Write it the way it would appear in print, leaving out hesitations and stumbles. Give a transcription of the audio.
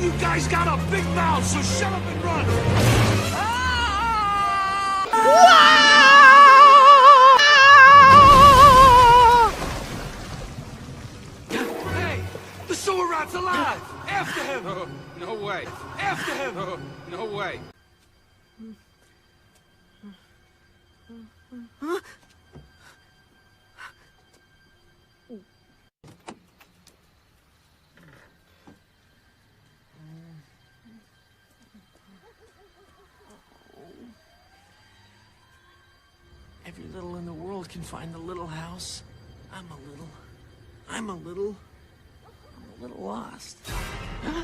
you guys got a big mouth, so shut up and run! Hey! The sewer rat's alive! After him! Oh, no way. After him! Oh, no way. Every little in the world can find the little house. I'm a little lost. Huh?